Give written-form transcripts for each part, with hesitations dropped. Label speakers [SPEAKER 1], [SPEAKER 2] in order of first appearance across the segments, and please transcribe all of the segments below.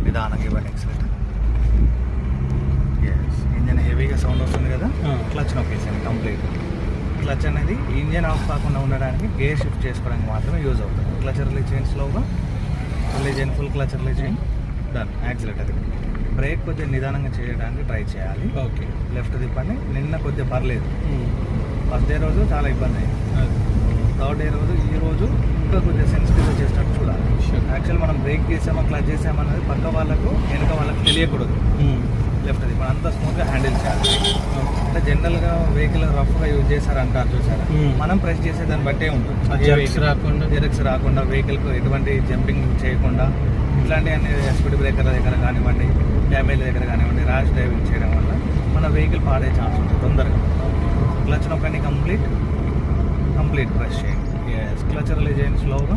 [SPEAKER 1] నిదానంగా ఇవ్వండి excellent. Engine హెవీగా సౌండ్ వస్తుంది కదా, క్లచ్ నొక్కేసాను కంప్లీట్. క్లచ్ అనేది ఇంజన్ ఆఫ్ కాకుండా ఉండడానికి గేర్ షిఫ్ట్ చేసుకోవడానికి మాత్రమే యూజ్ అవుతుంది. క్లచ్ రిలీజ్ చేయండి స్లోగా, రిలీజ్ చేయండి, ఫుల్ క్లచ్ రిలీజ్ చేయండి, డన్. యాక్సిలేటర్ బ్రేక్ కొద్దిగా నిదానంగా చేయడానికి ట్రై చేయాలి.
[SPEAKER 2] ఓకే,
[SPEAKER 1] లెఫ్ట్ తిప్పండి. నిన్న కొద్దిగా పర్లేదు, ఫస్ట్ డే రోజు చాలా ఇబ్బంది అయింది. థర్డ్ డే రోజు ఈ రోజు ఇంకా కొద్దిగా సెన్సిటివ్గా చేసినట్టు చూడాలి. యాక్చువల్ మనం బ్రేక్ చేసామా క్లచ్ చేసామన్నది పక్క వాళ్ళకు వెనక వాళ్ళకు తెలియకూడదు. లెఫ్ట్ అది మనం అంతా స్మూత్గా హ్యాండిల్ చేయాలి. అంటే జనరల్గా వెహికల్ రఫ్గా యూజ్ చేశారు అంటారు చూసారా, మనం ప్రెస్ చేసే దాన్ని బట్టే ఉంటుంది. జెరక్స్ రాకుండా వెహికల్కు ఎటువంటి జంపింగ్ చేయకుండా ఇట్లాంటి అన్ని స్పీడ్ బ్రేకర్ దగ్గర కానివ్వండి, డ్యామేజ్ దగ్గర కానివ్వండి, ర్యాష్ డ్రైవింగ్ చేయడం వల్ల మన వెహికల్ పాడే ఛాన్స్ ఉంటుంది తొందరగా. క్లచ్ నొక్కండి, కంప్లీట్ ప్రెస్ చేయండి. క్లచ్ రిలీజ్ చేయండి స్లోగా,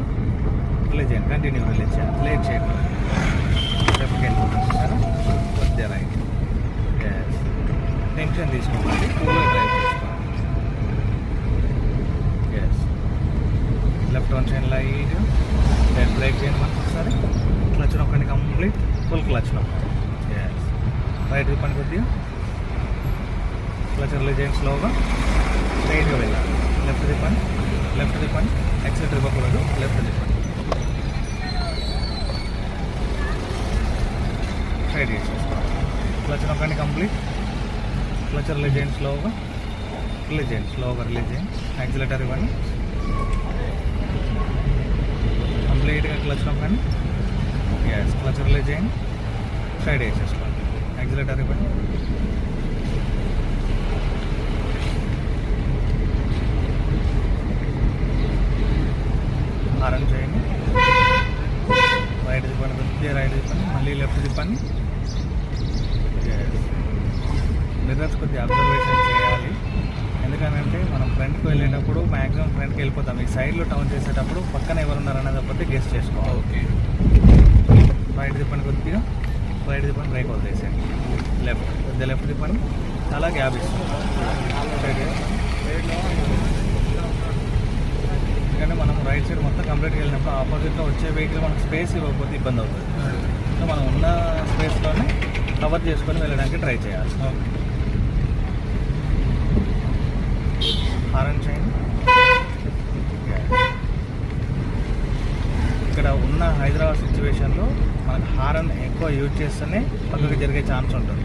[SPEAKER 1] రిలీజ్ చేయండి, కంటిన్యూ రిలీజ్ చేయండి, లేట్ చేయండి. లెఫ్ట్కి వెళ్ళిపోతుంది కొద్దిగా రైట్. టెన్షన్ తీసుకోండి, కూల్గా డ్రైవ్ చేసుకోండి. Left one side light, left break చేయండి మనకు ఒకసారి. క్లచ్ నొక్కండి కంప్లీట్, ఫుల్ క్లచ్ నొక్కండి. రైట్ తిప్పండి కొద్దిగా, క్లచ్ రిలీజ్ చేయండి స్లోగా, స్ట్రైట్గా వెళ్ళాలి. లెఫ్ట్ తిప్పండి, ఎక్సెట్ ఇవ్వకూడదు, లెఫ్ట్ తిప్పండి, స్ట్రైట్ చేసేసుకోండి. క్లచ్ నొక్కండి కంప్లీట్, క్లచ్ రిలీజ్ చేయండి స్లోగా, రిలీజ్ చేయండి, యాక్సిలేటర్ ఇవ్వండి కంప్లీట్గా. క్లచ్ నొక్కండి, క్లచ్ రిలీజ్ చేయండి, సైడ్ వేసేసుకోండి, యాక్సిలేటర్ ఇవ్వండి. హారన్ చేయండి, రైట్ తిప్పండి, కొద్దిగా రైట్ తిప్పండి, మళ్ళీ లెఫ్ట్ తిప్పండి. మిర్రర్స్ కొద్దిగా అబ్జర్వేషన్ చేయాలి. ఎందుకనంటే మనం ఫ్రంట్కి వెళ్ళేటప్పుడు మ్యాక్సిమం ఫ్రంట్కి వెళ్ళిపోతాం. ఈ సైడ్లో టర్న్ చేసేటప్పుడు పక్కన ఎవరున్నారనేది ఒకటి గెస్ చేసుకోవాలి.
[SPEAKER 2] ఓకే,
[SPEAKER 1] రైట్ తిప్పండి, కొద్దిగా రైట్ తిప్పండి, బ్రేక్ వదిలేసేయండి. లెఫ్ట్ తిప్పండి, చాలా గ్యాప్ ఇస్తుంది. ఎందుకంటే మనం రైట్ సైడ్ మొత్తం కంప్లీట్గా వెళ్ళినప్పుడు ఆపోజిట్లో వచ్చే వెహికల్ మనకు స్పేస్ ఇవ్వకపోతే ఇబ్బంది అవుతుంది. సో మనం ఉన్న స్పేస్లోనే కవర్ చేసుకొని వెళ్ళడానికి ట్రై చేయాలి. హారన్ చేయండి. ఇక్కడ ఉన్న హైదరాబాద్ సిచ్యువేషన్లో మనకు హారన్ ఎక్కువ యూజ్ చేస్తేనే పక్కకి జరిగే ఛాన్స్ ఉంటుంది.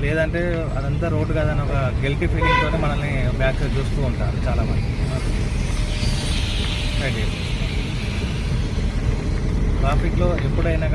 [SPEAKER 1] లేదంటే అదంతా రోడ్ కాదని ఒక గిల్టీ ఫీలింగ్తోనే మనల్ని బ్యాక్ సైడ్ చూస్తూ ఉంటారు చాలామంది. ట్రాఫిక్లో ఎప్పుడైనా